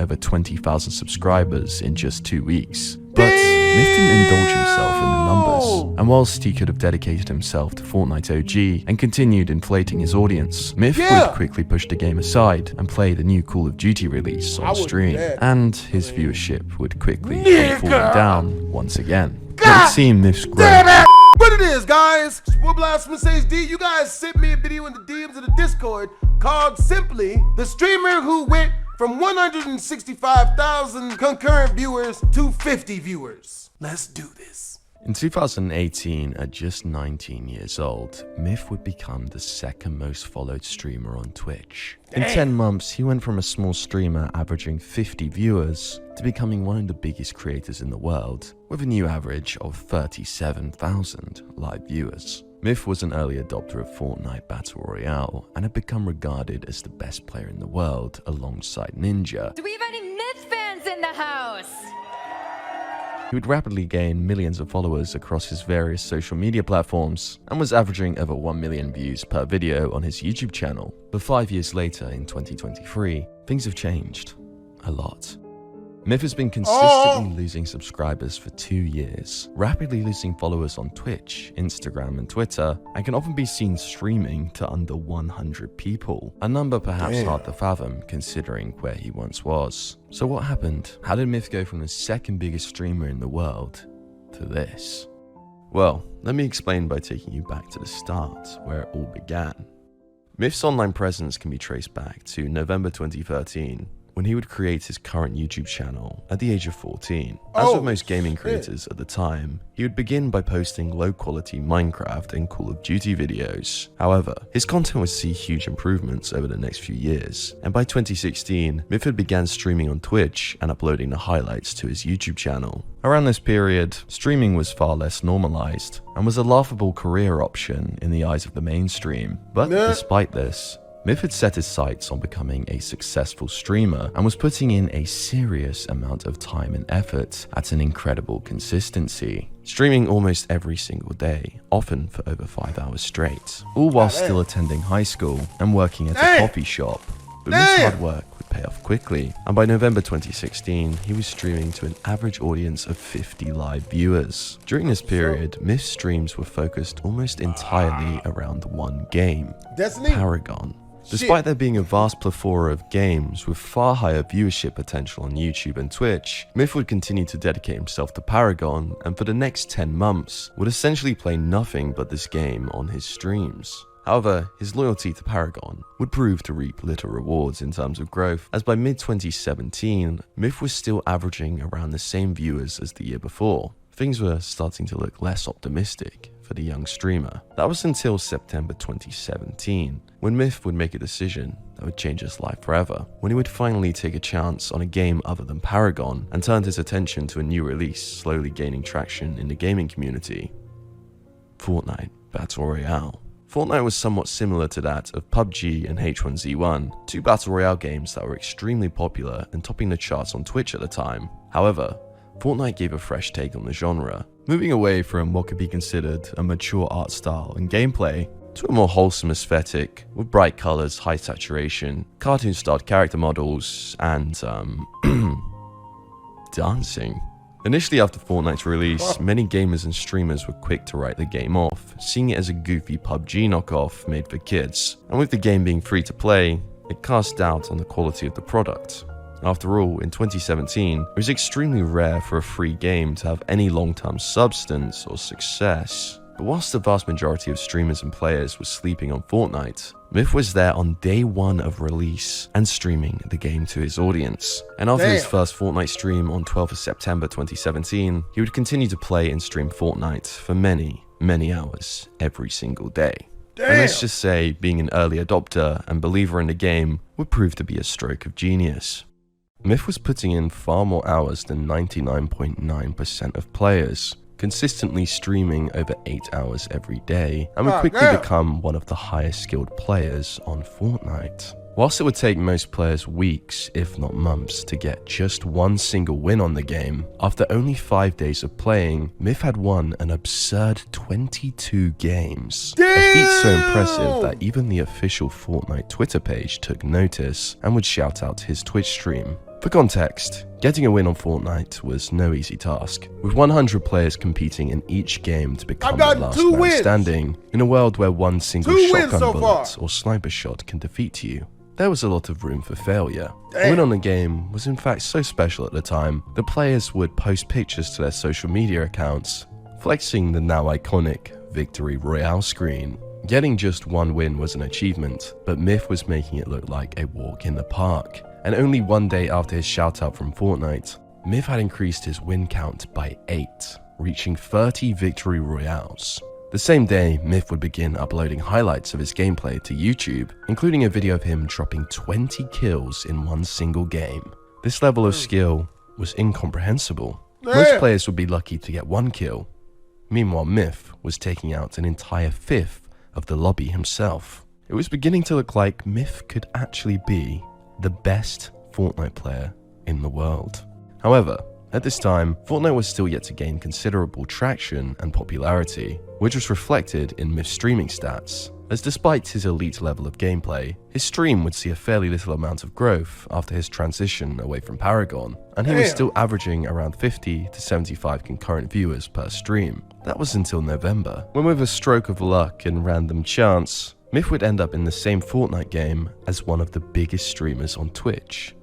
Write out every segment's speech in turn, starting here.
over 20,000 subscribers in just 2 weeks. But Myth didn't indulge himself in the numbers, and whilst he could have dedicated himself to Fortnite OG and continued inflating his audience, Myth would quickly push the game aside and play the new Call of Duty release on stream, and his viewership would quickly come falling down once again. What would seem Myth's growth. What it is, guys? It's your boy BlastphamousHD. You guys sent me a video in the DMs of the Discord called simply the streamer who went from 165,000 concurrent viewers to 50 viewers. Let's do this. In 2018, at just 19 years old, Myth would become the second most followed streamer on Twitch. In 10 months, he went from a small streamer averaging 50 viewers to becoming one of the biggest creators in the world, with a new average of 37,000 live viewers. Myth was an early adopter of Fortnite Battle Royale and had become regarded as the best player in the world alongside Ninja. Do we have any Myth fans in the house? He would rapidly gain millions of followers across his various social media platforms and was averaging over 1 million views per video on his YouTube channel. But 5 years later, in 2023, things have changed a lot. Myth has been consistently losing subscribers for 2 years, rapidly losing followers on Twitch, Instagram, and Twitter, and can often be seen streaming to under 100 people, a number perhaps hard to fathom considering where he once was. So what happened? How did Myth go from the second biggest streamer in the world to this? Well, let me explain by taking you back to the start, where it all began. Myth's online presence can be traced back to November 2013, when he would create his current YouTube channel at the age of 14. As with most gaming creators at the time, he would begin by posting low-quality Minecraft and Call of Duty videos. However, his content would see huge improvements over the next few years, and by 2016, Myth had began streaming on Twitch and uploading the highlights to his YouTube channel. Around this period, streaming was far less normalized, and was a laughable career option in the eyes of the mainstream. But despite this, Myth had set his sights on becoming a successful streamer and was putting in a serious amount of time and effort at an incredible consistency, streaming almost every single day, often for over 5 hours straight, all while still attending high school and working at a coffee shop. But Myth's hard work would pay off quickly, and by November 2016, he was streaming to an average audience of 50 live viewers. During this period, Myth's streams were focused almost entirely around one game, Paragon. Despite there being a vast plethora of games with far higher viewership potential on YouTube and Twitch, Myth would continue to dedicate himself to Paragon, and for the next 10 months would essentially play nothing but this game on his streams. However, his loyalty to Paragon would prove to reap little rewards in terms of growth, as by mid-2017, Myth was still averaging around the same viewers as the year before. Things were starting to look less optimistic for the young streamer. That was until September 2017, when Myth would make a decision that would change his life forever, when he would finally take a chance on a game other than Paragon and turned his attention to a new release slowly gaining traction in the gaming community: Fortnite Battle Royale. Fortnite was somewhat similar to that of PUBG and H1Z1, two Battle Royale games that were extremely popular and topping the charts on Twitch at the time. However, Fortnite gave a fresh take on the genre, moving away from what could be considered a mature art style and gameplay to a more wholesome aesthetic with bright colors, high saturation, cartoon-styled character models, and dancing. Initially after Fortnite's release, many gamers and streamers were quick to write the game off, seeing it as a goofy PUBG knockoff made for kids, and with the game being free to play, it cast doubt on the quality of the product. After all, in 2017, it was extremely rare for a free game to have any long-term substance or success. But whilst the vast majority of streamers and players were sleeping on Fortnite, Myth was there on day one of release and streaming the game to his audience. And after his first Fortnite stream on 12th of September 2017, he would continue to play and stream Fortnite for many, many hours every single day. And let's just say being an early adopter and believer in the game would prove to be a stroke of genius. Myth was putting in far more hours than 99.9% of players, consistently streaming over 8 hours every day, and would quickly become one of the highest skilled players on Fortnite. Whilst it would take most players weeks, if not months, to get just one single win on the game, after only 5 days of playing, Myth had won an absurd 22 games. A feat so impressive that even the official Fortnite Twitter page took notice and would shout out his Twitch stream. For context, getting a win on Fortnite was no easy task, with 100 players competing in each game to become the last man standing, in a world where one single shotgun bullet or sniper shot can defeat you. There was a lot of room for failure. A win on the game was in fact so special at the time that players would post pictures to their social media accounts, flexing the now iconic victory royale screen. Getting just one win was an achievement, but Myth was making it look like a walk in the park. And only one day after his shoutout from Fortnite, Myth had increased his win count by 8, reaching 30 victory royales. The same day, Myth would begin uploading highlights of his gameplay to YouTube, including a video of him dropping 20 kills in one single game. This level of skill was incomprehensible. Most players would be lucky to get 1 kill. Meanwhile, Myth was taking out an entire fifth of the lobby himself. It was beginning to look like Myth could actually be the best Fortnite player in the world. However, at this time, Fortnite was still yet to gain considerable traction and popularity, which was reflected in Myth's streaming stats, as despite his elite level of gameplay, his stream would see a fairly little amount of growth after his transition away from Paragon, and he was still averaging around 50 to 75 concurrent viewers per stream. That was until November, when with a stroke of luck and random chance, Myth would end up in the same Fortnite game as one of the biggest streamers on Twitch,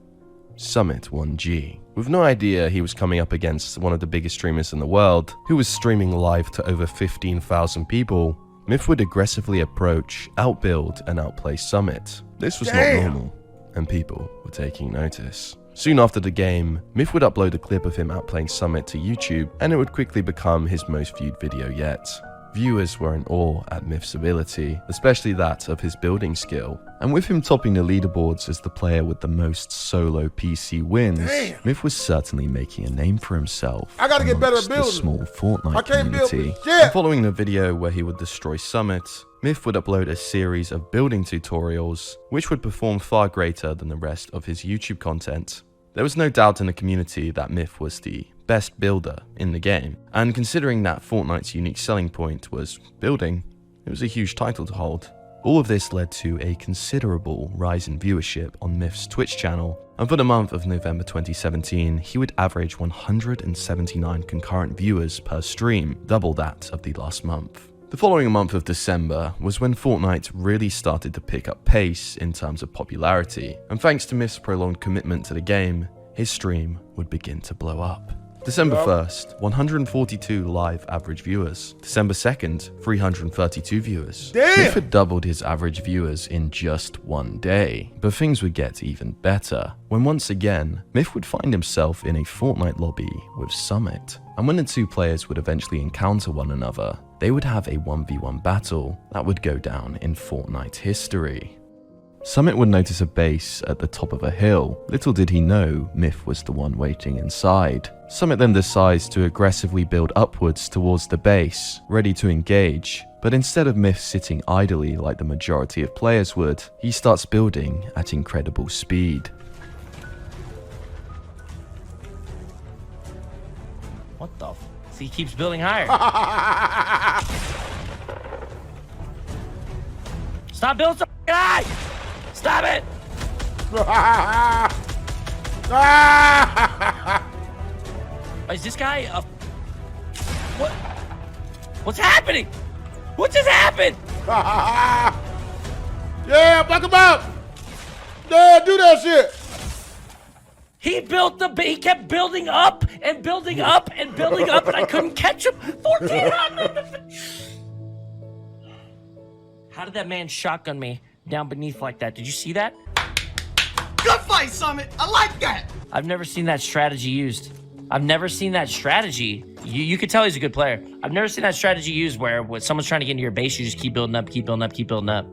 Summit1g. With no idea he was coming up against one of the biggest streamers in the world, who was streaming live to over 15,000 people, Myth would aggressively approach, outbuild, and outplay Summit. This was not normal, and people were taking notice. Soon after the game, Myth would upload a clip of him outplaying Summit to YouTube, and it would quickly become his most viewed video yet. Viewers were in awe at Myth's ability, especially that of his building skill. And with him topping the leaderboards as the player with the most solo PC wins, Myth was certainly making a name for himself amongst the small Fortnite community. And following the video where he would destroy Summit, Myth would upload a series of building tutorials, which would perform far greater than the rest of his YouTube content. There was no doubt in the community that Myth was the best builder in the game, and considering that Fortnite's unique selling point was building, it was a huge title to hold. All of this led to a considerable rise in viewership on Myth's Twitch channel, and for the month of November 2017, he would average 179 concurrent viewers per stream, double that of the last month. The following month of December was when Fortnite really started to pick up pace in terms of popularity, and thanks to Myth's prolonged commitment to the game, his stream would begin to blow up. December 1st, 142 live average viewers. December 2nd, 332 viewers. Myth had doubled his average viewers in just one day. But things would get even better, when once again, Myth would find himself in a Fortnite lobby with Summit. And when the two players would eventually encounter one another, they would have a 1v1 battle that would go down in Fortnite history. Summit would notice a base at the top of a hill. Little did he know Myth was the one waiting inside. Summit then decides to aggressively build upwards towards the base, ready to engage. But instead of Myth sitting idly like the majority of players would, he starts building at incredible speed. What the f? He keeps building higher. Stop building so high! Stop it! Is this guy a... What? What's happening? What just happened? Yeah, fuck him up! Yeah, do that shit! He built the... He kept building up and building up and building up, and I couldn't catch him. 1400! How did that man shotgun me down beneath like that? Did you see that? Good fight, Summit. I like that. I've never seen that strategy used. I've never seen that strategy. You could tell he's a good player. I've never seen that strategy used where when someone's trying to get into your base, you just keep building up, keep building up, keep building up.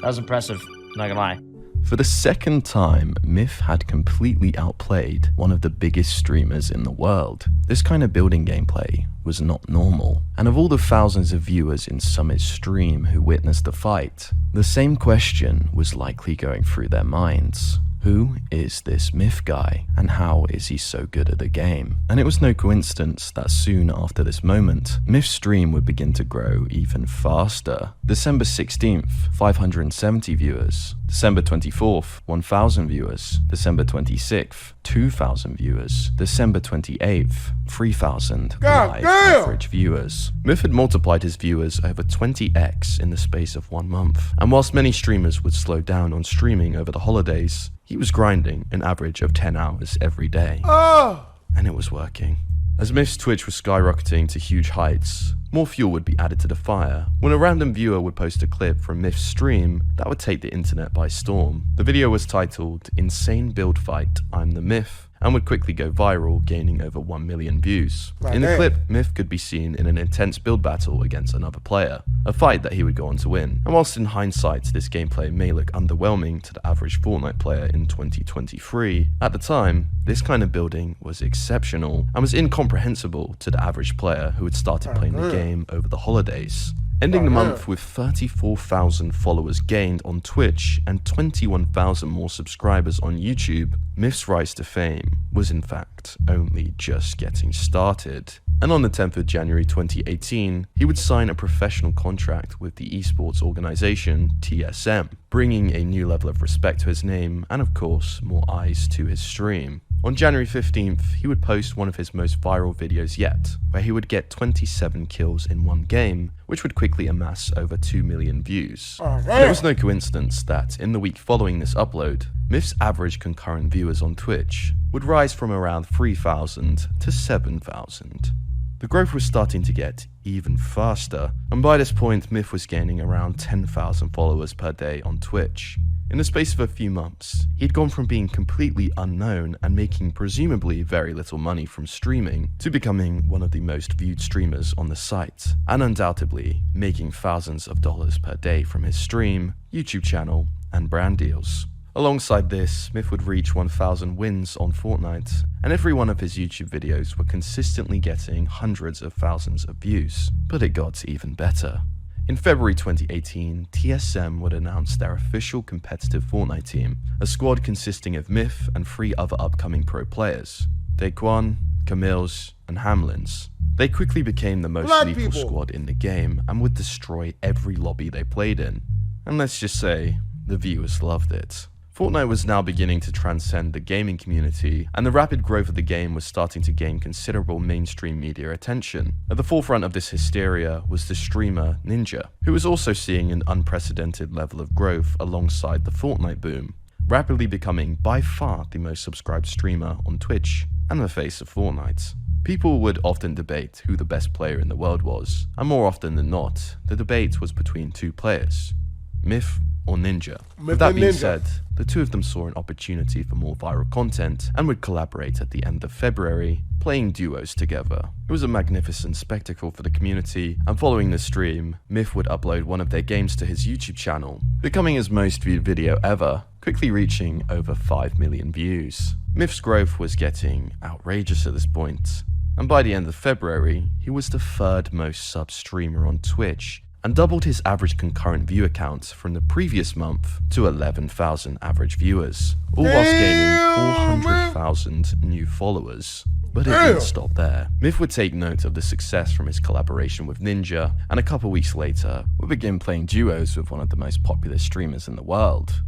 That was impressive, I'm not gonna lie. For the second time, Myth had completely outplayed one of the biggest streamers in the world. This kind of building gameplay was not normal, and of all the thousands of viewers in Summit's stream who witnessed the fight, the same question was likely going through their minds. Who is this Myth guy, and how is he so good at the game? And it was no coincidence that soon after this moment, Myth's stream would begin to grow even faster. December 16th, 570 viewers. December 24th, 1,000 viewers. December 26th, 2,000 viewers. December 28th, 3,000 live average viewers. Myth had multiplied his viewers over 20x in the space of 1 month. And whilst many streamers would slow down on streaming over the holidays, he was grinding an average of 10 hours every day. And it was working. As Myth's Twitch was skyrocketing to huge heights, more fuel would be added to the fire when a random viewer would post a clip from Myth's stream that would take the internet by storm. The video was titled "Insane Build Fight, I'm the Myth," and would quickly go viral, gaining over 1 million views. In the clip, Myth could be seen in an intense build battle against another player, a fight that he would go on to win. And whilst in hindsight this gameplay may look underwhelming to the average Fortnite player in 2023, at the time, this kind of building was exceptional and was incomprehensible to the average player who had started playing the game over the holidays. Ending the month with 34,000 followers gained on Twitch and 21,000 more subscribers on YouTube, Myth's rise to fame was in fact only just getting started. And on the 10th of January 2018, he would sign a professional contract with the esports organization TSM, bringing a new level of respect to his name and of course more eyes to his stream. On January 15th, he would post one of his most viral videos yet, where he would get 27 kills in one game, which would quickly amass over 2 million views. And it was no coincidence that in the week following this upload, Myth's average concurrent viewers on Twitch would rise from around 3,000 to 7,000. The growth was starting to get even faster, and by this point Myth was gaining around 10,000 followers per day on Twitch. In the space of a few months, he'd gone from being completely unknown and making presumably very little money from streaming to becoming one of the most viewed streamers on the site, and undoubtedly making thousands of dollars per day from his stream, YouTube channel, and brand deals. Alongside this, Myth would reach 1,000 wins on Fortnite, and every one of his YouTube videos were consistently getting hundreds of thousands of views. But it got even better. In February 2018, TSM would announce their official competitive Fortnite team, a squad consisting of Myth and 3 other upcoming pro players, Daquan, Camille's, and Hamlin's. They quickly became the most lethal squad in the game and would destroy every lobby they played in. And let's just say, the viewers loved it. Fortnite was now beginning to transcend the gaming community, and the rapid growth of the game was starting to gain considerable mainstream media attention. At the forefront of this hysteria was the streamer Ninja, who was also seeing an unprecedented level of growth alongside the Fortnite boom, rapidly becoming by far the most subscribed streamer on Twitch and the face of Fortnite. People would often debate who the best player in the world was, and more often than not, the debate was between 2 players, Myth or Ninja. With that being said, the 2 of them saw an opportunity for more viral content and would collaborate at the end of February, playing duos together. It was a magnificent spectacle for the community, and following the stream, Myth would upload one of their games to his YouTube channel, becoming his most viewed video ever, quickly reaching over 5 million views. Myth's growth was getting outrageous at this point, and by the end of February, he was the 3rd most subbed streamer on Twitch, and doubled his average concurrent view count from the previous month to 11,000 average viewers, all whilst gaining 400,000 new followers. But it didn't stop there. Myth would take note of the success from his collaboration with Ninja, and a couple weeks later, would begin playing duos with one of the most popular streamers in the world,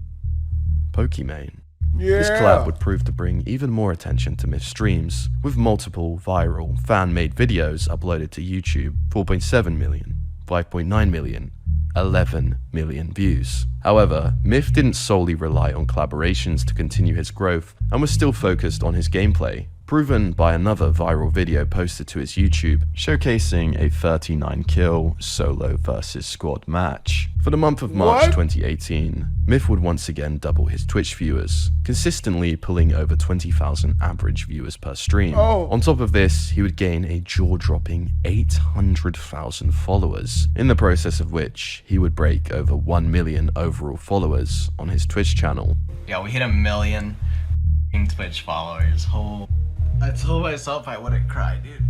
Pokimane. This collab would prove to bring even more attention to Myth's streams, with multiple viral, fan-made videos uploaded to YouTube, 4.7 million. 5.9 million, 11 million views. However, Myth didn't solely rely on collaborations to continue his growth and was still focused on his gameplay, proven by another viral video posted to his YouTube, showcasing a 39 kill solo versus squad match. For the month of March 2018, Myth would once again double his Twitch viewers, consistently pulling over 20,000 average viewers per stream. On top of this, he would gain a jaw-dropping 800,000 followers, in the process of which he would break over 1 million overall followers on his Twitch channel. Yeah, we hit 1 million Twitch followers. I told myself I wouldn't cry, dude.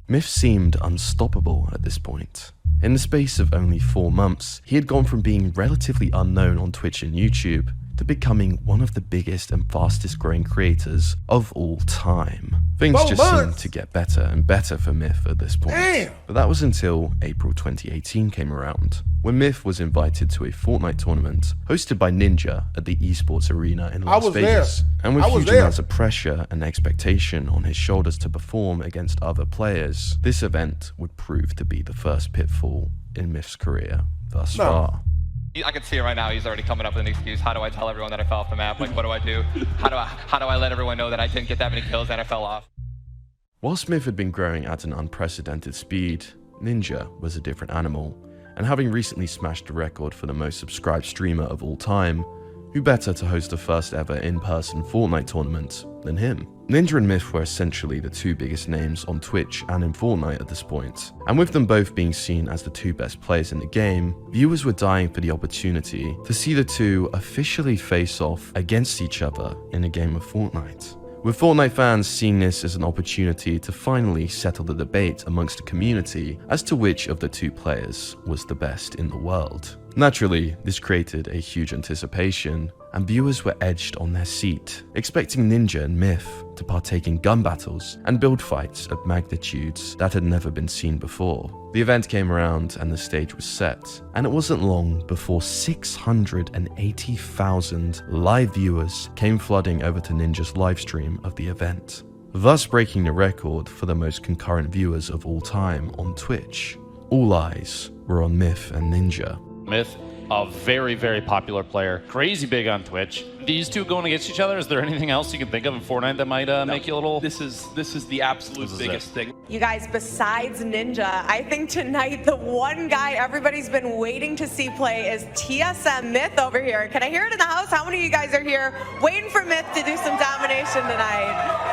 Myth seemed unstoppable at this point. In the space of only 4 months, he had gone from being relatively unknown on Twitch and YouTube to becoming one of the biggest and fastest growing creators of all time. Things just seemed to get better and better for Myth at this point. But that was until April 2018 came around, when Myth was invited to a Fortnite tournament hosted by Ninja at the esports arena in Las Vegas. And with huge amounts of pressure and expectation on his shoulders to perform against other players, this event would prove to be the first pitfall in Myth's career thus far. I can see it right now. He's already coming up with an excuse. How do I tell everyone that I fell off the map? Like, what do I do? How do I let everyone know that I didn't get that many kills and I fell off? While Smith had been growing at an unprecedented speed, Ninja was a different animal, and having recently smashed the record for the most subscribed streamer of all time, who better to host the first ever in-person Fortnite tournament than him? Ninja and Myth were essentially the 2 biggest names on Twitch and in Fortnite at this point, and with them both being seen as the 2 best players in the game, viewers were dying for the opportunity to see the 2 officially face off against each other in a game of Fortnite. With Fortnite fans seeing this as an opportunity to finally settle the debate amongst the community as to which of the 2 players was the best in the world. Naturally, this created a huge anticipation, and viewers were edged on their seat, expecting Ninja and Myth to partake in gun battles and build fights of magnitudes that had never been seen before. The event came around and the stage was set, and it wasn't long before 680,000 live viewers came flooding over to Ninja's livestream of the event, thus breaking the record for the most concurrent viewers of all time on Twitch. All eyes were on Myth and Ninja. Myth, a very, very popular player, crazy big on Twitch. These 2 going against each other, is there anything else you can think of in Fortnite that might make you a little... This is the absolute biggest thing. You guys, besides Ninja, I think tonight the one guy everybody's been waiting to see play is TSM Myth over here. Can I hear it in the house? How many of you guys are here waiting for Myth to do some domination tonight?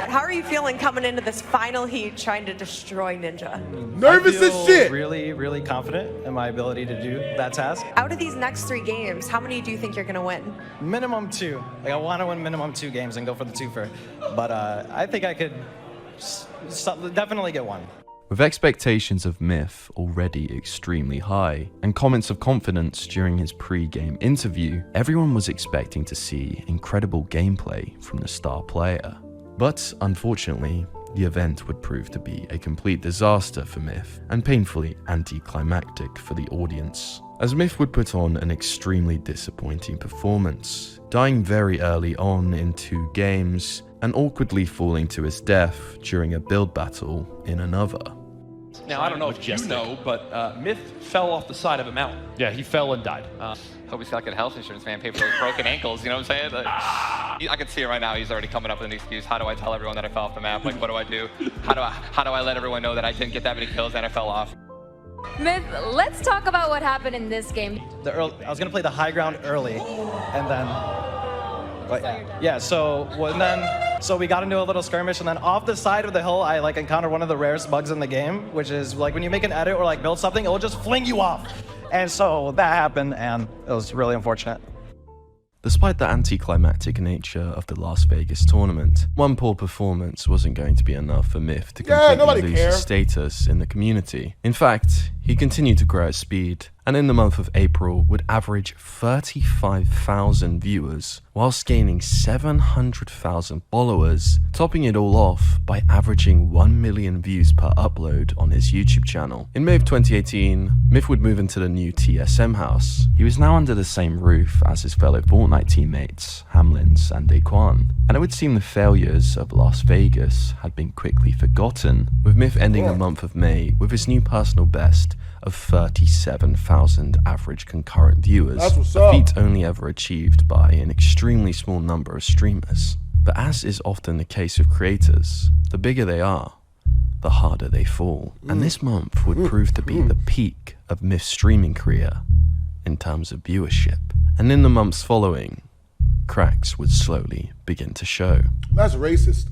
How are you feeling coming into this final heat trying to destroy Ninja? Nervous as shit! Really, really confident in my ability to do that task. Out of these next 3 games, how many do you think you're going to win? Minimum 2. Like, I want to win minimum 2 games and go for the 2-fer. But I think I could definitely get 1. With expectations of Myth already extremely high, and comments of confidence during his pre-game interview, everyone was expecting to see incredible gameplay from the star player. But unfortunately, the event would prove to be a complete disaster for Myth, and painfully anticlimactic for the audience, as Myth would put on an extremely disappointing performance, dying very early on in 2 games, and awkwardly falling to his death during a build battle in another. Now, I don't know if you know, but Myth fell off the side of a mountain. Yeah, he fell and died. Hope he's got good health insurance, man. Pay for those broken ankles, you know what I'm saying? I can see it right now. He's already coming up with an excuse. How do I tell everyone that I fell off the map? Like, what do I do? How do I let everyone know that I didn't get that many kills and I fell off? Myth, let's talk about what happened in this game. I was going to play the high ground early, and then... so we got into a little skirmish, and then off the side of the hill, I encountered one of the rarest bugs in the game, which is when you make an edit or build something, it will just fling you off. And so that happened, and it was really unfortunate. Despite the anticlimactic nature of the Las Vegas tournament, one poor performance wasn't going to be enough for Myth to completely lose his status in the community. In fact, he continued to grow at speed, and in the month of April would average 35,000 viewers, whilst gaining 700,000 followers, topping it all off by averaging 1 million views per upload on his YouTube channel. In May of 2018, Myth would move into the new TSM house. He was now under the same roof as his fellow Fortnite teammates, Hamlins and Daquan, and it would seem the failures of Las Vegas had been quickly forgotten, with Myth ending the month of May with his new personal best of 37,000 average concurrent viewers, a feat only ever achieved by an extremely small number of streamers. But as is often the case with creators, the bigger they are, the harder they fall. And this month would prove to be the peak of Myth's streaming career in terms of viewership. And in the months following, cracks would slowly begin to show. That's racist.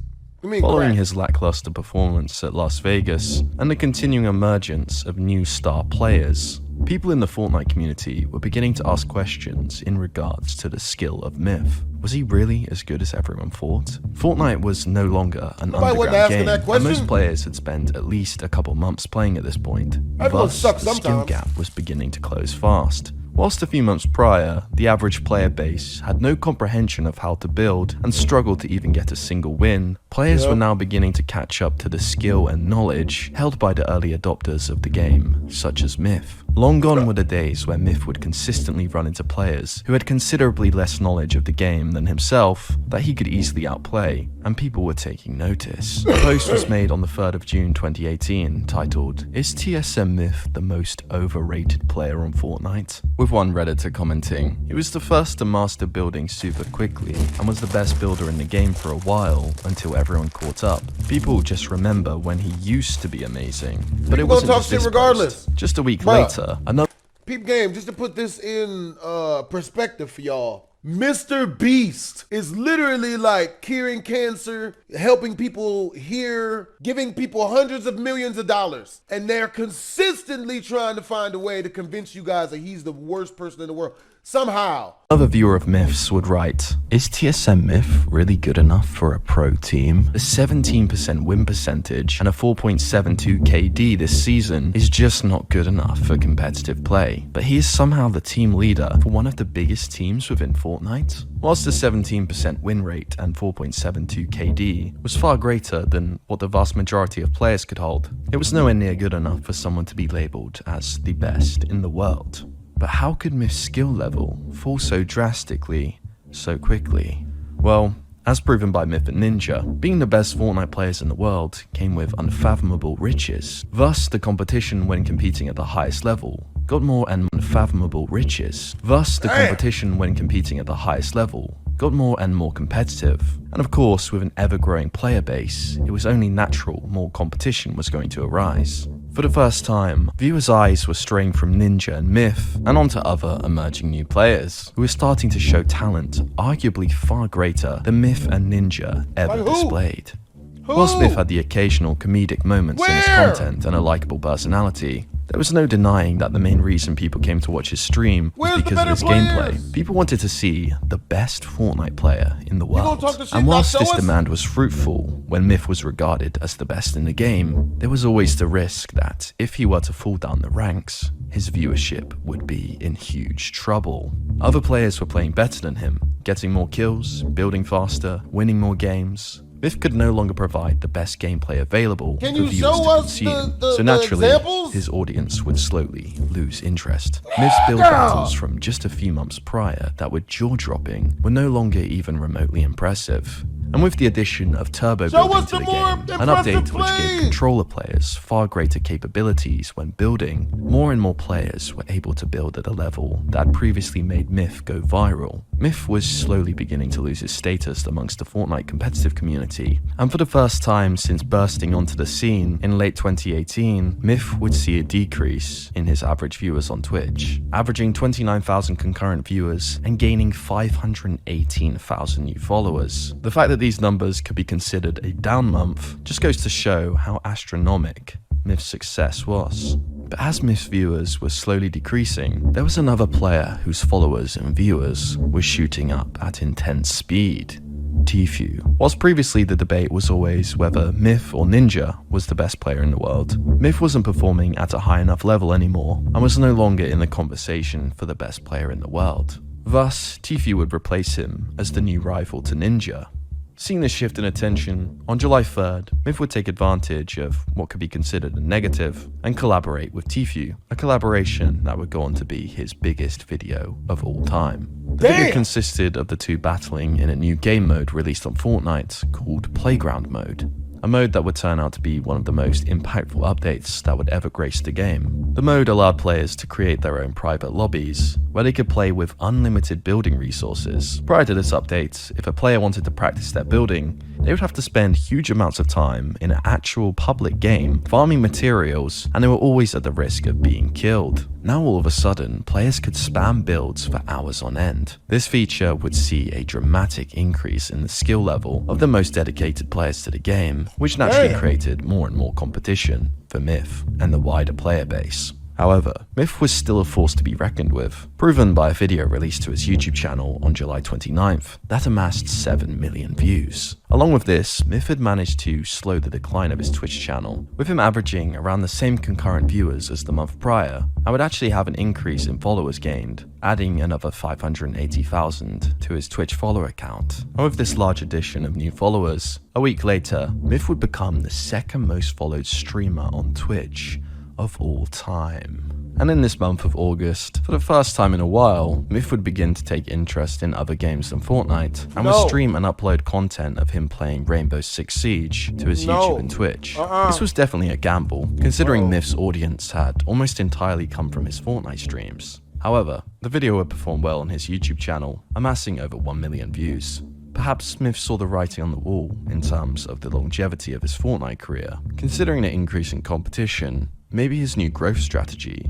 Following his lackluster performance at Las Vegas and the continuing emergence of new star players, people in the Fortnite community were beginning to ask questions in regards to the skill of Myth. Was he really as good as everyone thought? Fortnite was no longer an underground game, and most players had spent at least a couple months playing at this point. Thus, the skill gap was beginning to close fast. Whilst a few months prior, the average player base had no comprehension of how to build and struggled to even get a single win, players were now beginning to catch up to the skill and knowledge held by the early adopters of the game, such as Myth. Long gone were the days where Myth would consistently run into players who had considerably less knowledge of the game than himself that he could easily outplay, and people were taking notice. A post was made on the 3rd of June 2018 titled, "Is TSM Myth the most overrated player on Fortnite?" With one Redditor commenting, "He was the first to master building super quickly and was the best builder in the game for a while until everyone caught up. People just remember when he used to be amazing." But it wasn't just this post. Just a week later, another Peep game, just to put this in perspective for y'all. Mr. Beast is literally like curing cancer, helping people hear, giving people hundreds of millions of dollars. And they're consistently trying to find a way to convince you guys that he's the worst person in the world. Somehow. Another viewer of Myths would write, "Is TSM Myth really good enough for a pro team? A 17% win percentage and a 4.72 KD this season is just not good enough for competitive play. But he is somehow the team leader for one of the biggest teams within Fortnite?" Whilst the 17% win rate and 4.72 KD was far greater than what the vast majority of players could hold, it was nowhere near good enough for someone to be labeled as the best in the world. But how could Myth's skill level fall so drastically, so quickly? Well, as proven by Myth and Ninja, being the best Fortnite players in the world came with unfathomable riches. Thus, the competition when competing at the highest level got more and unfathomable riches. Thus, the competition when competing at the highest level got more and more competitive. And of course, with an ever-growing player base, it was only natural more competition was going to arise. For the first time, viewers' eyes were straying from Ninja and Myth and onto other emerging new players who were starting to show talent arguably far greater than Myth and Ninja ever displayed. Whilst Myth had the occasional comedic moments in his content and a likable personality, there was no denying that the main reason people came to watch his stream was because of his gameplay. People wanted to see the best Fortnite player in the world. And whilst this demand was fruitful, when Myth was regarded as the best in the game, there was always the risk that if he were to fall down the ranks, his viewership would be in huge trouble. Other players were playing better than him, getting more kills, building faster, winning more games. Myth could no longer provide the best gameplay available for viewers to consume, so naturally, his audience would slowly lose interest. Myth's build battles from just a few months prior that were jaw-dropping were no longer even remotely impressive. And with the addition of turbo building to the game, an update which gave controller players far greater capabilities when building, more and more players were able to build at a level that previously made Myth go viral. Myth was slowly beginning to lose his status amongst the Fortnite competitive community, and for the first time since bursting onto the scene in late 2018, Myth would see a decrease in his average viewers on Twitch, averaging 29,000 concurrent viewers and gaining 518,000 new followers. The fact that these numbers could be considered a down month just goes to show how astronomic Myth's success was. But as Myth's viewers were slowly decreasing, there was another player whose followers and viewers were shooting up at intense speed: tfue. Whilst previously the debate was always whether Myth or Ninja was the best player in the world, Myth wasn't performing at a high enough level anymore and was no longer in the conversation for the best player in the world. Thus, tfue would replace him as the new rival to Ninja. Seeing this shift in attention, on July 3rd, Myth would take advantage of what could be considered a negative and collaborate with tfue, a collaboration that would go on to be his biggest video of all time. The video consisted of the two battling in a new game mode released on Fortnite called Playground Mode, a mode that would turn out to be one of the most impactful updates that would ever grace the game. The mode allowed players to create their own private lobbies, where they could play with unlimited building resources. Prior to this update, if a player wanted to practice their building, they would have to spend huge amounts of time in an actual public game farming materials, and they were always at the risk of being killed. Now all of a sudden, players could spam builds for hours on end. This feature would see a dramatic increase in the skill level of the most dedicated players to the game, which naturally created more and more competition for Myth and the wider player base. However, Myth was still a force to be reckoned with, proven by a video released to his YouTube channel on July 29th that amassed 7 million views. Along with this, Myth had managed to slow the decline of his Twitch channel, with him averaging around the same concurrent viewers as the month prior, and would actually have an increase in followers gained, adding another 580,000 to his Twitch follower count. And with this large addition of new followers, a week later, Myth would become the second most followed streamer on Twitch of all time. And in this month of August, for the first time in a while, Myth would begin to take interest in other games than Fortnite, and would stream and upload content of him playing Rainbow Six Siege to his YouTube and Twitch. This was definitely a gamble, considering Myth's audience had almost entirely come from his Fortnite streams. However, the video would perform well on his YouTube channel, amassing over 1 million views. Perhaps Smith saw the writing on the wall in terms of the longevity of his Fortnite career. Considering the increase in competition, maybe his new growth strategy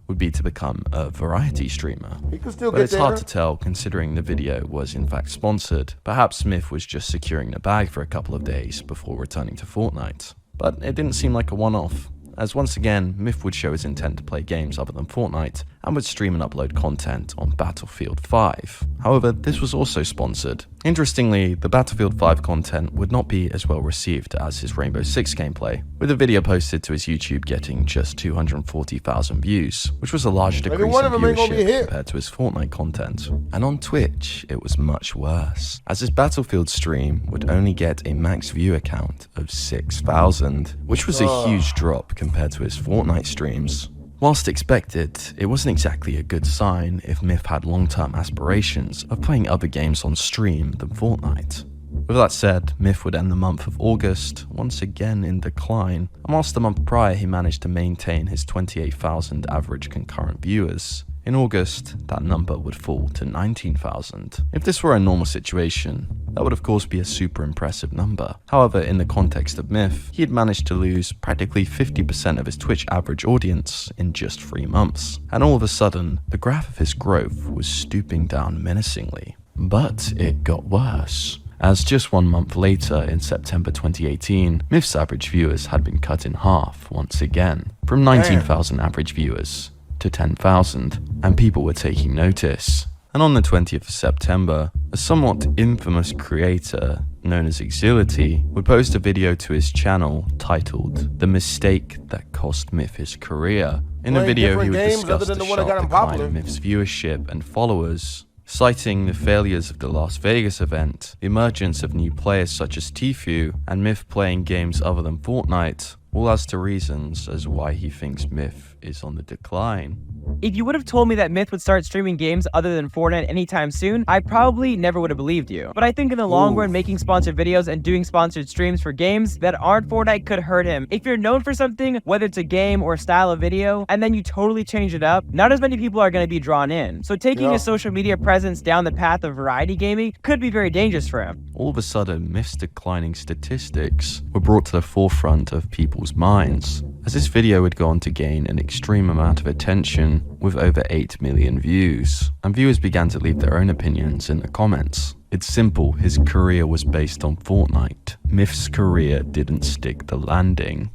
would be to become a variety streamer. But it's hard to tell considering the video was in fact sponsored. Perhaps Smith was just securing the bag for a couple of days before returning to Fortnite. But it didn't seem like a one-off, as once again, Myth would show his intent to play games other than Fortnite, and would stream and upload content on Battlefield 5. However, this was also sponsored. Interestingly, the Battlefield 5 content would not be as well received as his Rainbow Six gameplay, with a video posted to his YouTube getting just 240,000 views, which was a large decrease in viewership compared to his Fortnite content. And on Twitch, it was much worse, as his Battlefield stream would only get a max viewer count of 6,000, which was a huge drop compared to his Fortnite streams. Whilst expected, it wasn't exactly a good sign if Myth had long-term aspirations of playing other games on stream than Fortnite. With that said, Myth would end the month of August once again in decline, and whilst the month prior he managed to maintain his 28,000 average concurrent viewers, in August, that number would fall to 19,000. If this were a normal situation, that would of course be a super impressive number. However, in the context of Myth, he had managed to lose practically 50% of his Twitch average audience in just 3 months. And all of a sudden, the graph of his growth was stooping down menacingly. But it got worse, as just 1 month later, in September 2018, Myth's average viewers had been cut in half once again, from 19,000 average viewers to 10,000, and people were taking notice. And on the 20th of September, a somewhat infamous creator known as Exility would post a video to his channel titled "The Mistake That Cost Myth His Career." In the video, he would discuss the sharp decline in Myth's viewership and followers, citing the failures of the Las Vegas event, the emergence of new players such as tfue, and Myth playing games other than Fortnite, all as to reasons as why he thinks Myth is on the decline. If you would have told me that Myth would start streaming games other than Fortnite anytime soon, I probably never would have believed you. But I think in the long run, making sponsored videos and doing sponsored streams for games that aren't Fortnite could hurt him. If you're known for something, whether it's a game or a style of video, and then you totally change it up, not as many people are going to be drawn in. So taking his social media presence down the path of variety gaming could be very dangerous for him. All of a sudden, Myth's declining statistics were brought to the forefront of people's minds, as this video would go on to gain an extreme amount of attention with over 8 million views, and viewers began to leave their own opinions in the comments. It's simple, his career was based on Fortnite. Myth's career didn't stick the landing.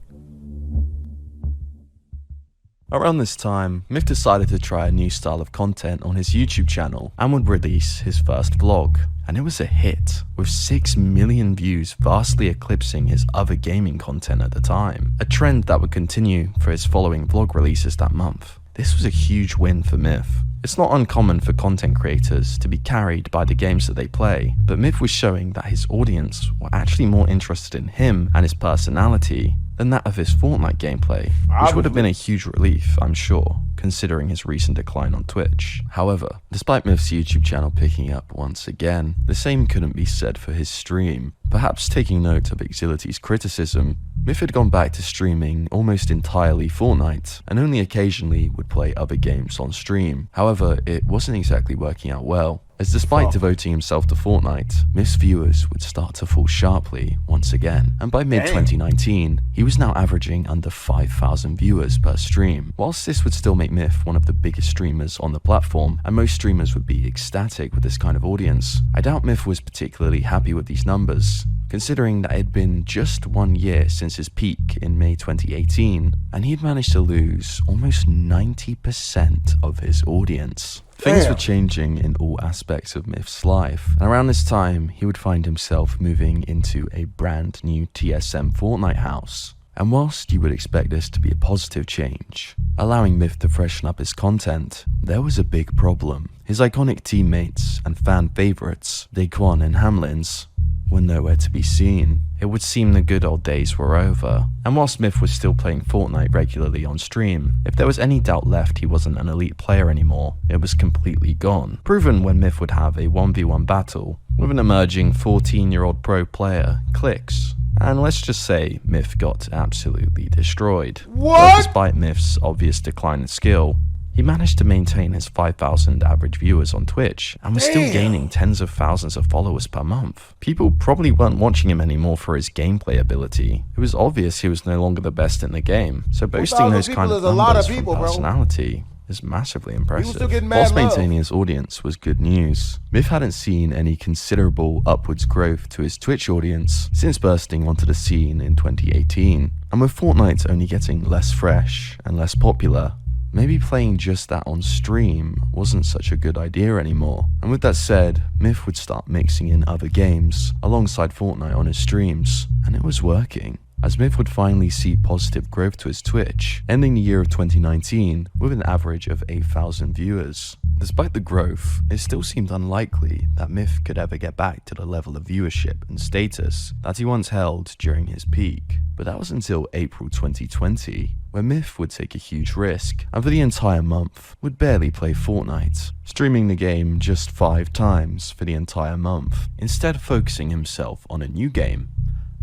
Around this time, Myth decided to try a new style of content on his YouTube channel and would release his first vlog. And it was a hit, with 6 million views vastly eclipsing his other gaming content at the time, a trend that would continue for his following vlog releases that month. This was a huge win for Myth. It's not uncommon for content creators to be carried by the games that they play, but Myth was showing that his audience were actually more interested in him and his personality than that of his Fortnite gameplay, which would have been a huge relief, I'm sure, considering his recent decline on Twitch. However, despite Myth's YouTube channel picking up once again, the same couldn't be said for his stream. Perhaps taking note of Exility's criticism, Myth had gone back to streaming almost entirely Fortnite, and only occasionally would play other games on stream. However, it wasn't exactly working out well, as despite devoting himself to Fortnite, Myth's viewers would start to fall sharply once again, and by mid-2019, he was now averaging under 5,000 viewers per stream. Whilst this would still make Myth one of the biggest streamers on the platform, and most streamers would be ecstatic with this kind of audience, I doubt Myth was particularly happy with these numbers, considering that it had been just 1 year since his peak in May 2018, and he'd managed to lose almost 90% of his audience. Things were changing in all aspects of Myth's life, and around this time, he would find himself moving into a brand new TSM Fortnite house. And whilst you would expect this to be a positive change, allowing Myth to freshen up his content, there was a big problem. His iconic teammates and fan favourites, Daquan and Hamlins, were nowhere to be seen. It would seem the good old days were over, and while Myth was still playing Fortnite regularly on stream, if there was any doubt left he wasn't an elite player anymore, it was completely gone. Proven when Myth would have a 1v1 battle with an emerging 14-year-old pro player, Clix. And let's just say Myth got absolutely destroyed. But despite Myth's obvious decline in skill, he managed to maintain his 5,000 average viewers on Twitch and was still gaining tens of thousands of followers per month. People probably weren't watching him anymore for his gameplay ability. It was obvious he was no longer the best in the game, so boasting those kind of numbers from personality is massively impressive. Whilst maintaining his audience was good news, Myth hadn't seen any considerable upwards growth to his Twitch audience since bursting onto the scene in 2018. And with Fortnite only getting less fresh and less popular, maybe playing just that on stream wasn't such a good idea anymore. And with that said, Myth would start mixing in other games alongside Fortnite on his streams, and it was working, as Myth would finally see positive growth to his Twitch, ending the year of 2019 with an average of 8,000 viewers. Despite the growth, it still seemed unlikely that Myth could ever get back to the level of viewership and status that he once held during his peak. But that was until April 2020, where Myth would take a huge risk, and for the entire month, would barely play Fortnite, streaming the game just 5 times for the entire month, instead focusing himself on a new game,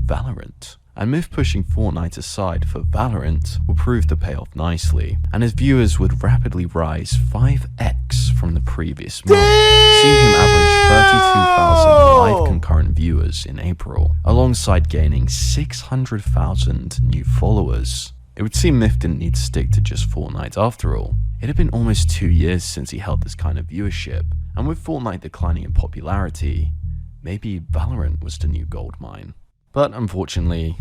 Valorant. And Myth pushing Fortnite aside for Valorant would prove to pay off nicely, and his viewers would rapidly rise 5x from the previous month, seeing him average 32,000 live concurrent viewers in April, alongside gaining 600,000 new followers. It would seem Myth didn't need to stick to just Fortnite after all. It had been almost 2 years since he held this kind of viewership, and with Fortnite declining in popularity, maybe Valorant was the new goldmine. But unfortunately,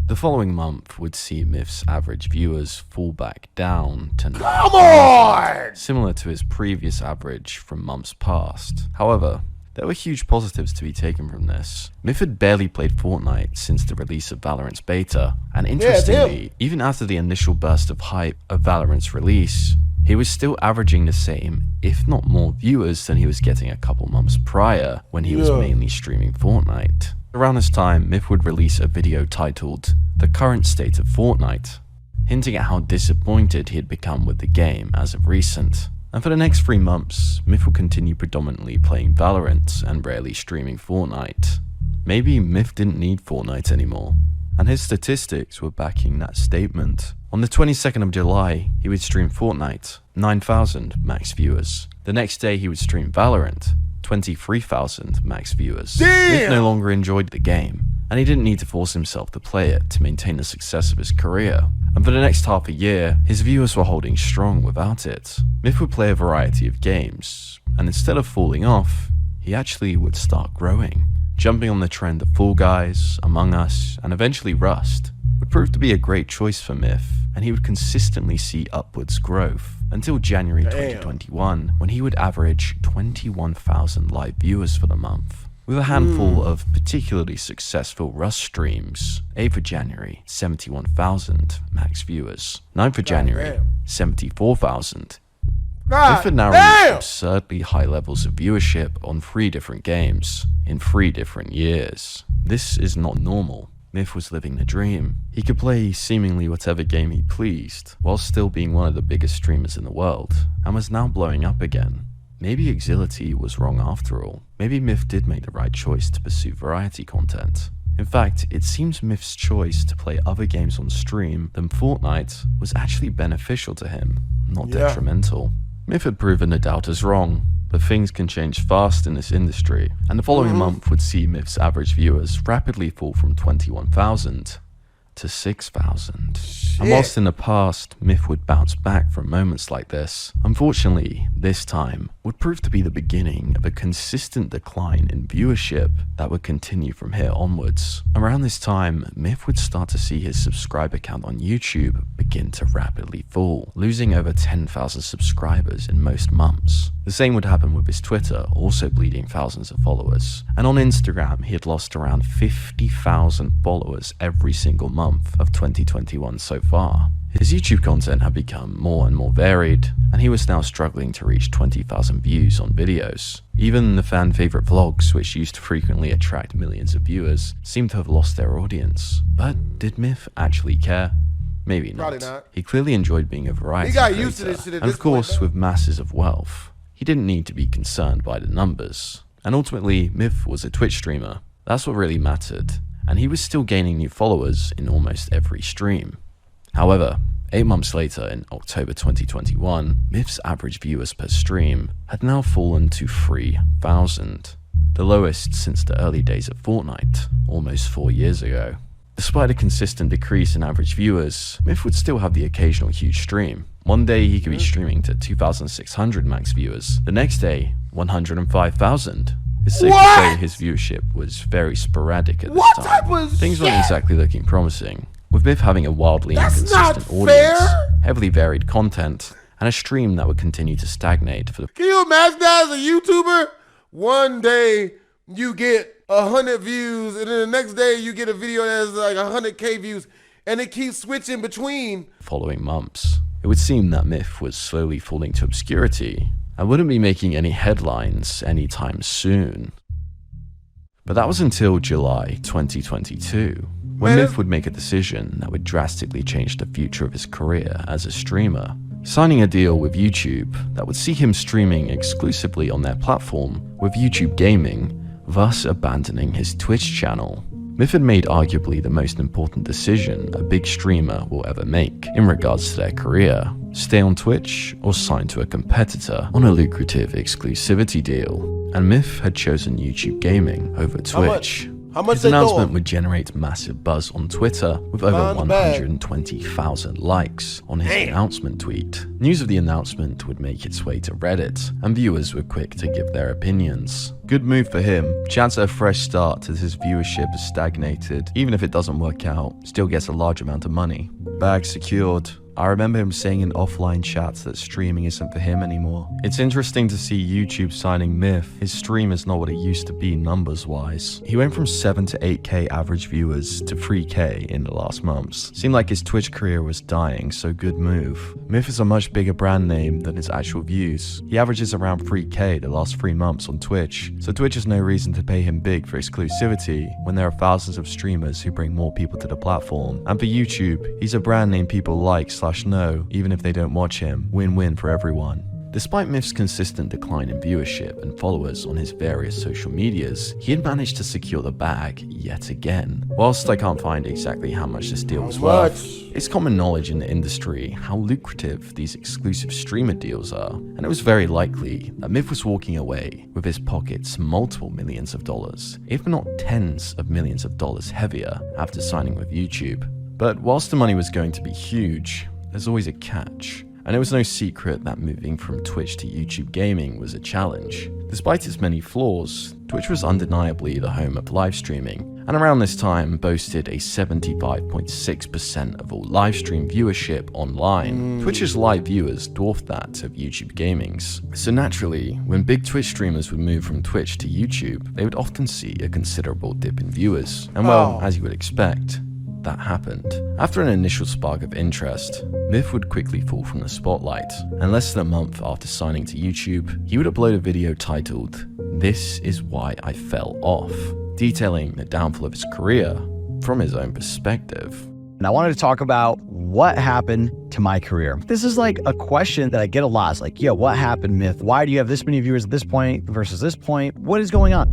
the following month would see Myth's average viewers fall back down to 9,000, similar to his previous average from months past. However, there were huge positives to be taken from this. Myth had barely played Fortnite since the release of Valorant's beta, and interestingly, even after the initial burst of hype of Valorant's release, he was still averaging the same, if not more viewers than he was getting a couple months prior when he was mainly streaming Fortnite. Around this time, Myth would release a video titled The Current State of Fortnite, hinting at how disappointed he had become with the game as of recent. And for the next 3 months, Myth would continue predominantly playing Valorant and rarely streaming Fortnite. Maybe Myth didn't need Fortnite anymore, and his statistics were backing that statement. On the 22nd of July, he would stream Fortnite, 9,000 max viewers. The next day he would stream Valorant, 23,000 max viewers. Myth no longer enjoyed the game, and he didn't need to force himself to play it to maintain the success of his career. And for the next half a year, his viewers were holding strong without it. Myth would play a variety of games, and instead of falling off, he actually would start growing. Jumping on the trend of Fall Guys, Among Us, and eventually Rust would prove to be a great choice for Myth, and he would consistently see upwards growth until January 2021, when he would average 21,000 live viewers for the month, with a handful of particularly successful Rust streams. 8th of January, 71,000 max viewers. 9th of January, 74,000. Myth had now reached absurdly high levels of viewership on 3 different games in 3 different years. This is not normal. Myth was living the dream. He could play seemingly whatever game he pleased, while still being one of the biggest streamers in the world, and was now blowing up again. Maybe Exility was wrong after all. Maybe Myth did make the right choice to pursue variety content. In fact, it seems Myth's choice to play other games on stream than Fortnite was actually beneficial to him, not detrimental. Myth had proven the doubters wrong, but things can change fast in this industry, and the following month would see Myth's average viewers rapidly fall from 21,000 to 6,000. And whilst in the past, Myth would bounce back from moments like this, unfortunately, this time would prove to be the beginning of a consistent decline in viewership that would continue from here onwards. Around this time, Myth would start to see his subscriber count on YouTube begin to rapidly fall, losing over 10,000 subscribers in most months. The same would happen with his Twitter, also bleeding thousands of followers. And on Instagram, he had lost around 50,000 followers every single month of 2021 so far. His YouTube content had become more and more varied, and he was now struggling to reach 20,000 views on videos. Even the fan favorite vlogs, which used to frequently attract millions of viewers, seemed to have lost their audience. But did Myth actually care? Maybe not. Probably not. He clearly enjoyed being a variety He got creator, used to this shit at and this of course, point, with masses of wealth, he didn't need to be concerned by the numbers. And ultimately, Myth was a Twitch streamer. That's what really mattered. And he was still gaining new followers in almost every stream. However, 8 months later, in October 2021, Myth's average viewers per stream had now fallen to 3,000, the lowest since the early days of Fortnite, almost 4 years ago. Despite a consistent decrease in average viewers, Myth would still have the occasional huge stream. One day he could be streaming to 2,600 max viewers, the next day 105,000. It's safe to say his viewership was very sporadic at this time. Things weren't exactly looking promising, with Myth having a wildly inconsistent audience, heavily varied content, and a stream that would continue to stagnate for the— Can you imagine that as a YouTuber? One day you get 100 views, and then the next day you get a video that has like 100K views, and it keeps switching between following months. It would seem that Myth was slowly falling to obscurity and wouldn't be making any headlines anytime soon. But that was until July 2022, when Myth would make a decision that would drastically change the future of his career as a streamer, signing a deal with YouTube that would see him streaming exclusively on their platform with YouTube Gaming, thus abandoning his Twitch channel. Myth had made arguably the most important decision a big streamer will ever make in regards to their career: stay on Twitch or sign to a competitor on a lucrative exclusivity deal. And Myth had chosen YouTube Gaming over Twitch. How much His they announcement throw? would generate massive buzz on Twitter, with over 120,000 likes on his announcement tweet. News of the announcement would make its way to Reddit, and viewers were quick to give their opinions. Good move for him. Chance at a fresh start as his viewership has stagnated. Even if it doesn't work out, still gets a large amount of money. Bag secured. I remember him saying in offline chats that streaming isn't for him anymore. It's interesting to see YouTube signing Myth. His stream is not what it used to be numbers wise. He went from 7 to 8K average viewers to 3K in the last months. Seemed like his Twitch career was dying, so good move. Myth is a much bigger brand name than his actual views. He averages around 3K the last 3 months on Twitch, so Twitch has no reason to pay him big for exclusivity when there are thousands of streamers who bring more people to the platform. And for YouTube, he's a brand name people like/know, even if they don't watch him. Win-win for everyone. Despite Myth's consistent decline in viewership and followers on his various social medias, he had managed to secure the bag yet again. Whilst I can't find exactly how much this deal was worth, it's common knowledge in the industry how lucrative these exclusive streamer deals are, and it was very likely that Myth was walking away with his pockets multiple millions of dollars, if not tens of millions of dollars heavier after signing with YouTube. But whilst the money was going to be huge, there's always a catch. And it was no secret that moving from Twitch to YouTube Gaming was a challenge. Despite its many flaws, Twitch was undeniably the home of live streaming, and around this time boasted a 75.6% of all live stream viewership online. Twitch's live viewers dwarfed that of YouTube Gaming's. So naturally, when big Twitch streamers would move from Twitch to YouTube, they would often see a considerable dip in viewers. And well, as you would expect, that happened. After an initial spark of interest, Myth would quickly fall from the spotlight, and less than a month after signing to YouTube, he would upload a video titled, "This is Why I Fell Off," detailing the downfall of his career from his own perspective. And I wanted to talk about what happened to my career. This is like a question that I get a lot. It's like, yo, what happened, Myth? Why do you have this many viewers at this point versus this point? What is going on?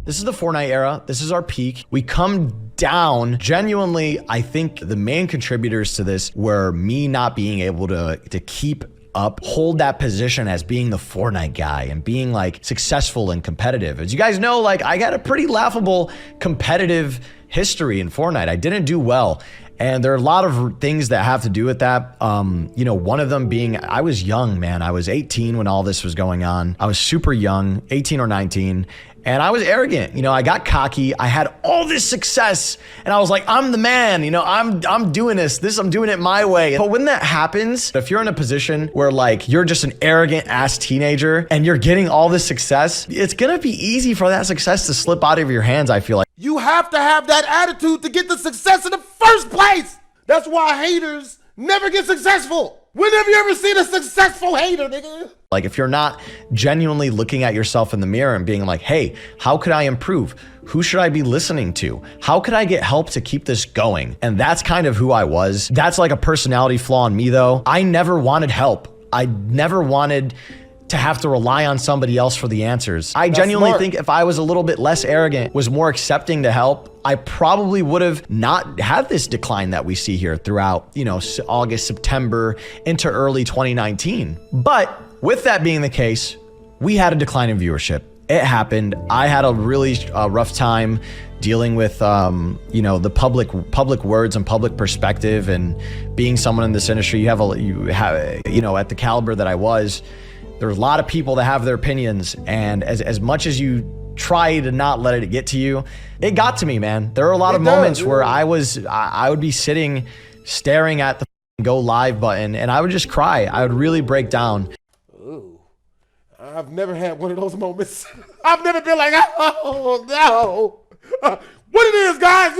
This is the Fortnite era. This is our peak. We come down. Genuinely, I think the main contributors to this were me not being able to keep up, hold that position as being the Fortnite guy and being like successful and competitive. As you guys know, like I got a pretty laughable competitive history in Fortnite. I didn't do well. And there are a lot of things that have to do with that. You know, one of them being I was young, man. I was 18 when all this was going on. I was super young, 18 or 19. And I was arrogant. You know, I got cocky. I had all this success and I was like, I'm the man. You know, I'm doing this, I'm doing it my way. But when that happens, if you're in a position where like you're just an arrogant ass teenager and you're getting all this success, it's gonna be easy for that success to slip out of your hands, I feel like. You have to have that attitude to get the success in the first place. That's why haters never get successful. When have you ever seen a successful hater, nigga? Like if you're not genuinely looking at yourself in the mirror and being like, hey, how could I improve? Who should I be listening to? How could I get help to keep this going? And that's kind of who I was. That's like a personality flaw in me though. I never wanted help. I never wanted to have to rely on somebody else for the answers. I genuinely think if I was a little bit less arrogant, was more accepting to help, I probably would have not had this decline that we see here throughout, you know, August, September into early 2019. But with that being the case, we had a decline in viewership. It happened. I had a really rough time dealing with, you know, the public words and public perspective, and being someone in this industry, you know, at the caliber that I was, there's a lot of people that have their opinions, and as much as you try to not let it get to you, it got to me, man. There are a lot of moments where I would be sitting staring at the go live button and I would just cry. I would really break down. Ooh, I've never had one of those moments. I've never been like, oh no. What it is, guys?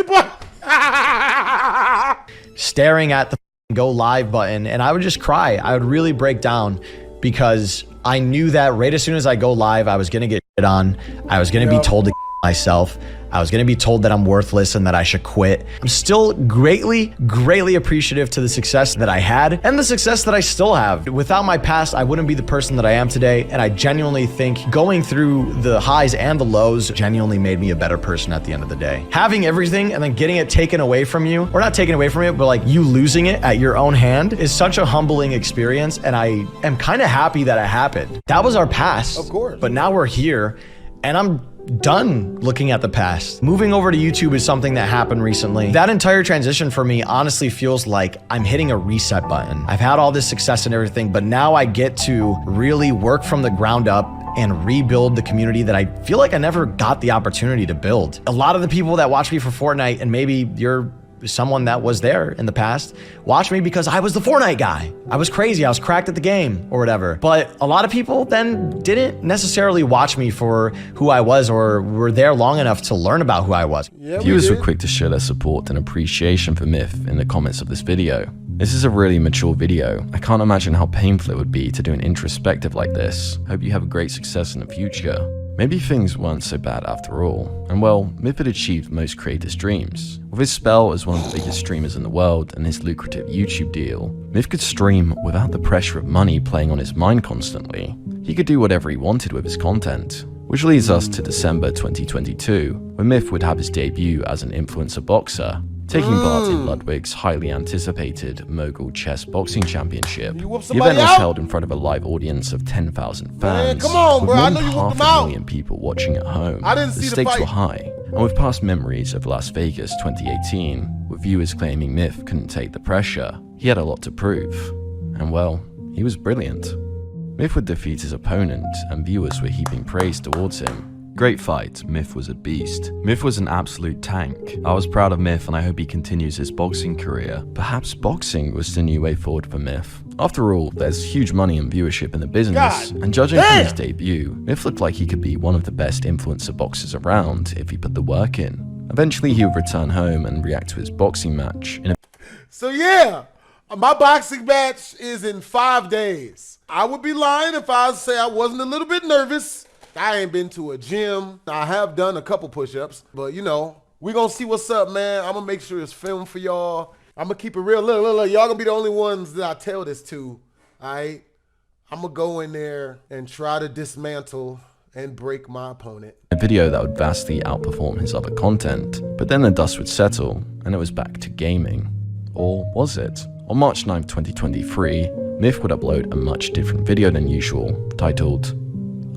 Staring at the go live button and I would just cry. I would really break down because I knew that right as soon as I go live, I was gonna get shit on. I was gonna be told to myself. I was gonna be told that I'm worthless and that I should quit. I'm still greatly appreciative to the success that I had and the success that I still have. Without my past, I wouldn't be the person that I am today. And I genuinely think going through the highs and the lows genuinely made me a better person at the end of the day. Having everything and then getting it taken away from you, or not taken away from you, but like you losing it at your own hand is such a humbling experience. And I am kind of happy that it happened. That was our past. Of course. But now we're here and I'm done looking at the past. Moving over to YouTube is something that happened recently. That entire transition for me honestly feels like I'm hitting a reset button. I've had all this success and everything, but now I get to really work from the ground up and rebuild the community that I feel like I never got the opportunity to build. A lot of the people that watch me for Fortnite, and maybe you're someone that was there in the past, watch me because I was the Fortnite guy. I was crazy, I was cracked at the game or whatever. But a lot of people then didn't necessarily watch me for who I was or were there long enough to learn about who I was. Yeah, Viewers were quick to show their support and appreciation for Myth in the comments of this video. This is a really mature video. I can't imagine how painful it would be to do an introspective like this. Hope you have a great success in the future. Maybe things weren't so bad after all, and well, Myth had achieved most creators' dreams. With his spell as one of the biggest streamers in the world and his lucrative YouTube deal, Myth could stream without the pressure of money playing on his mind constantly. He could do whatever he wanted with his content. Which leads us to December 2022, when Myth would have his debut as an influencer boxer, taking part in Ludwig's highly anticipated Mogul Chess Boxing Championship. The event was held in front of a live audience of 10,000 fans, come on, with bro. more I than know you whooped half them a out. million people watching at home. I didn't The see the stakes fight. were high, and with past memories of Las Vegas 2018, with viewers claiming Myth couldn't take the pressure, he had a lot to prove. And well, he was brilliant. Myth would defeat his opponent, and viewers were heaping praise towards him. Great fight, Myth was a beast. Myth was an absolute tank. I was proud of Myth and I hope he continues his boxing career. Perhaps boxing was the new way forward for Myth. After all, there's huge money and viewership in the business, and judging from his debut, Myth looked like he could be one of the best influencer boxers around if he put the work in. Eventually he would return home and react to his boxing match in a So yeah, my boxing match is in 5 days. I would be lying if I say I wasn't a little bit nervous. I ain't been to a gym. I have done a couple push-ups, but you know, we gonna see what's up, man. I'm gonna make sure it's filmed for y'all. I'm gonna keep it real. Look, y'all gonna be the only ones that I tell this to, all right? I'm gonna go in there and try to dismantle and break my opponent. A video that would vastly outperform his other content, but then the dust would settle and it was back to gaming. Or was it? On March 9th, 2023, Myth would upload a much different video than usual, titled,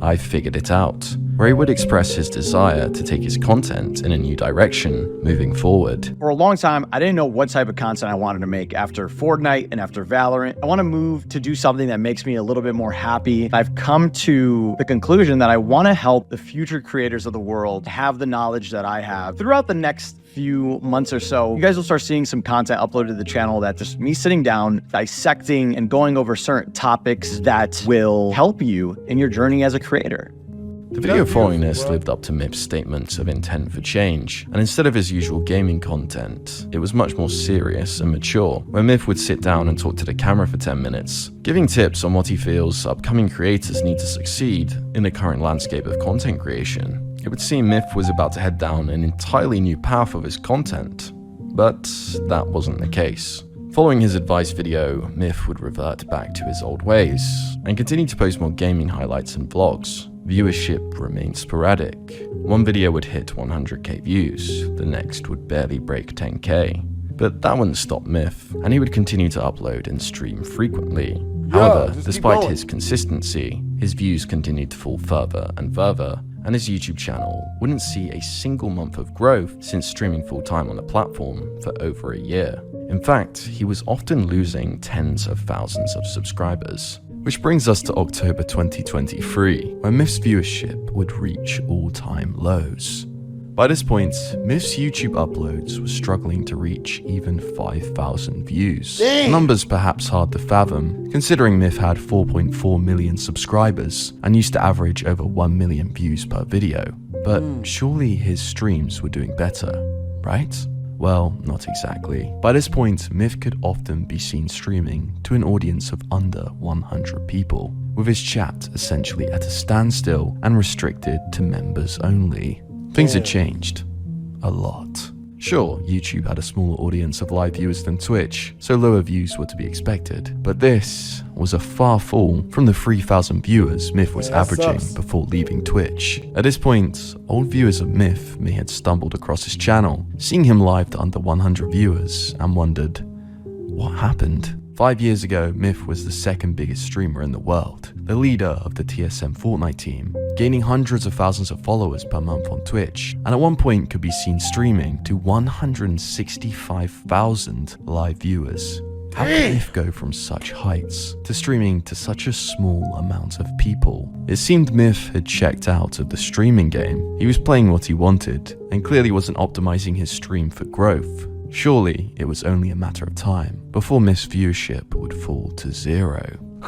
"I Figured It Out," where he would express his desire to take his content in a new direction moving forward. For a long time, I didn't know what type of content I wanted to make after Fortnite and after Valorant. I want to move to do something that makes me a little bit more happy. I've come to the conclusion that I want to help the future creators of the world have the knowledge that I have. Throughout the next few months or so, you guys will start seeing some content uploaded to the channel that just me sitting down, dissecting and going over certain topics that will help you in your journey as a creator. The video following this lived up to Myth's statements of intent for change, and instead of his usual gaming content, it was much more serious and mature, where Myth would sit down and talk to the camera for 10 minutes, giving tips on what he feels upcoming creators need to succeed in the current landscape of content creation. It would seem Myth was about to head down an entirely new path of his content, but that wasn't the case. Following his advice video, Myth would revert back to his old ways and continue to post more gaming highlights and vlogs. Viewership remained sporadic. One video would hit 100k views, the next would barely break 10k. But that wouldn't stop Myth, and he would continue to upload and stream frequently. However, despite his consistency, his views continued to fall further and further, and his YouTube channel wouldn't see a single month of growth since streaming full-time on the platform for over a year. In fact, he was often losing tens of thousands of subscribers. Which brings us to October 2023, where Myth's viewership would reach all-time lows. By this point, Myth's YouTube uploads were struggling to reach even 5,000 views. Numbers perhaps hard to fathom, considering Myth had 4.4 million subscribers and used to average over 1 million views per video. But surely his streams were doing better, right? Well, not exactly. By this point, Myth could often be seen streaming to an audience of under 100 people, with his chat essentially at a standstill and restricted to members only. Things had changed. A lot. Sure, YouTube had a smaller audience of live viewers than Twitch, so lower views were to be expected, but this was a far fall from the 3,000 viewers Myth was averaging before leaving Twitch. At this point, old viewers of Myth may have stumbled across his channel, seeing him live to under 100 viewers, and wondered, what happened? 5 years ago, Myth was the second biggest streamer in the world, the leader of the TSM Fortnite team, gaining hundreds of thousands of followers per month on Twitch, and at one point could be seen streaming to 165,000 live viewers. How did Myth go from such heights to streaming to such a small amount of people? It seemed Myth had checked out of the streaming game. He was playing what he wanted, and clearly wasn't optimizing his stream for growth. Surely, it was only a matter of time before Myth's viewership would fall to zero.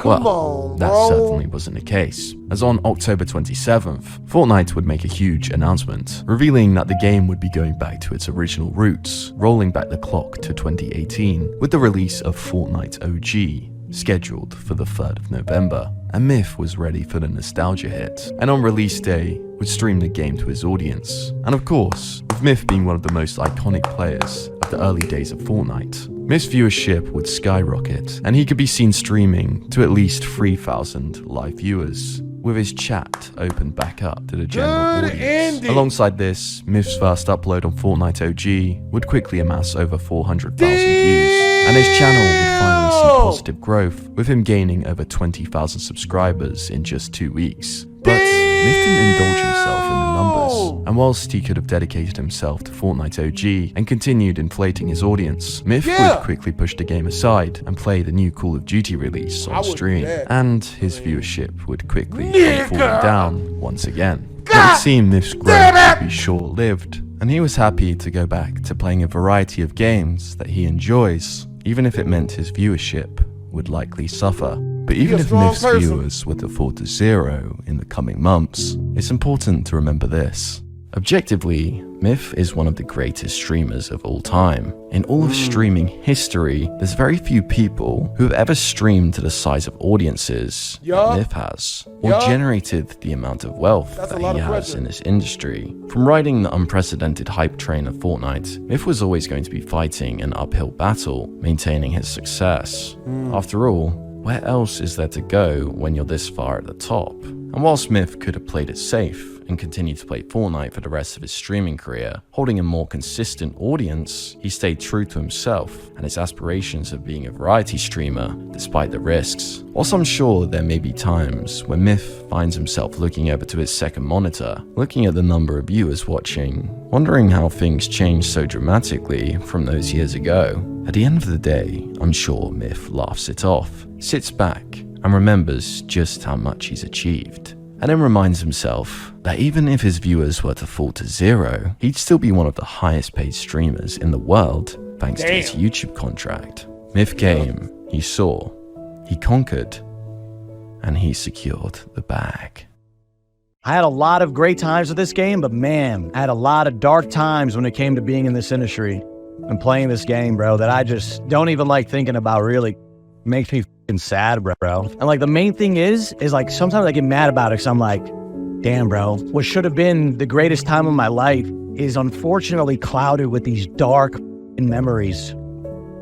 Well, that certainly wasn't the case, as on October 27th, Fortnite would make a huge announcement, revealing that the game would be going back to its original roots, rolling back the clock to 2018, with the release of Fortnite OG, scheduled for the 3rd of November. And Myth was ready for the nostalgia hit, and on release day, would stream the game to his audience. And of course, with Myth being one of the most iconic players of the early days of Fortnite, Myth's viewership would skyrocket, and he could be seen streaming to at least 3,000 live viewers, with his chat opened back up to the general audience. Alongside this, Myth's first upload on Fortnite OG would quickly amass over 400,000 views, and his channel would finally see positive growth, with him gaining over 20,000 subscribers in just 2 weeks. But Myth didn't indulge himself in the numbers, and whilst he could have dedicated himself to Fortnite OG and continued inflating his audience, Myth would quickly push the game aside and play the new Call of Duty release on stream, and his viewership would quickly come falling down once again. It would seem Myth's growth would be short-lived, and he was happy to go back to playing a variety of games that he enjoys, even if it meant his viewership would likely suffer. But even if Myth's viewers were to fall to zero in the coming months, it's important to remember this. Objectively, Myth is one of the greatest streamers of all time. In all of streaming history, there's very few people who have ever streamed to the size of audiences that Myth has, or generated the amount of wealth that he has in this industry. From riding the unprecedented hype train of Fortnite, Myth was always going to be fighting an uphill battle, maintaining his success. After all, where else is there to go when you're this far at the top? And while Smith could have played it safe and continued to play Fortnite for the rest of his streaming career, holding a more consistent audience, he stayed true to himself and his aspirations of being a variety streamer despite the risks. Whilst I'm sure there may be times when Myth finds himself looking over to his second monitor, looking at the number of viewers watching, wondering how things changed so dramatically from those years ago, at the end of the day, I'm sure Myth laughs it off, sits back, and remembers just how much he's achieved. And then reminds himself that even if his viewers were to fall to zero, he'd still be one of the highest paid streamers in the world thanks to his YouTube contract. Myth came, he saw, he conquered, and he secured the bag. I had a lot of great times with this game, but man, I had a lot of dark times when it came to being in this industry and playing this game, bro, that I just don't even like thinking about. Really makes me sad, bro. And like the main thing is like sometimes I get mad about it because I'm like, damn, bro, what should have been the greatest time of my life is unfortunately clouded with these dark memories,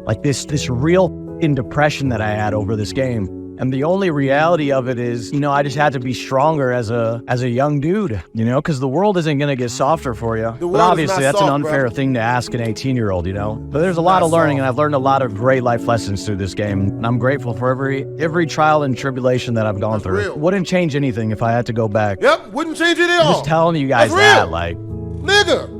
like this real depression that I had over this game. And the only reality of it is, you know, I just had to be stronger as a young dude, you know, because the world isn't going to get softer for you. But obviously that's an unfair thing to ask an 18-year-old, you know. But there's a lot of learning, and I've learned a lot of great life lessons through this game. And I'm grateful for every trial and tribulation that I've gone through. Wouldn't change anything if I had to go back. Yep, wouldn't change it at all. I'm just telling you guys that, like, nigga.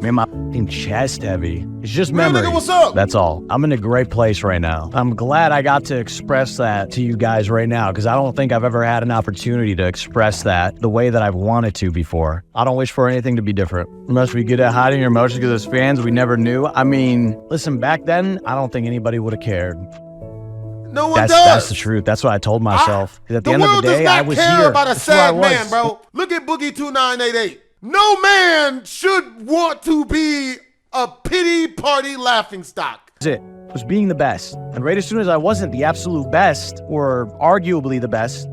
Man, my chest heavy. It's just memory. Nigga, what's up? That's all. I'm in a great place right now. I'm glad I got to express that to you guys right now, because I don't think I've ever had an opportunity to express that the way that I've wanted to before. I don't wish for anything to be different. Unless we get at hiding your emotions because as fans, we never knew. I mean, listen, back then, I don't think anybody would have cared. No one does. That's the truth. That's what I told myself. At the end of the day, I was here. The world does not care about a sad man, was. bro. Look at Boogie2988. No man should want to be a pity party laughingstock. That's it. Was being the best. And right as soon as I wasn't the absolute best, or arguably the best,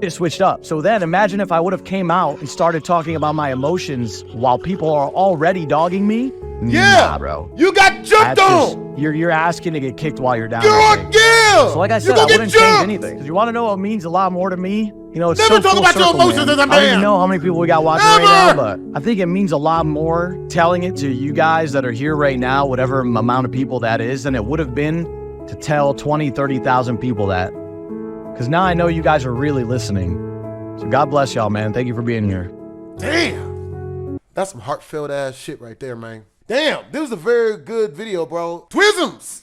it switched up. So then imagine if I would have came out and started talking about my emotions while people are already dogging me. Yeah, nah, bro. You got jumped on. You're asking to get kicked while you're down. You're on Gil. So like I said, I wouldn't change anything. Because you want to know what means a lot more to me? You know, it's Never so talk full about circle, your emotions man. as a man. I don't even know how many people we got watching right now, but I think it means a lot more telling it to you guys that are here right now, whatever amount of people that is, than it would have been to tell 20, 30,000 people that. Because now I know you guys are really listening. So God bless y'all, man. Thank you for being here. Damn. That's some heartfelt ass shit right there, man. Damn, this was a very good video, bro. Twisms.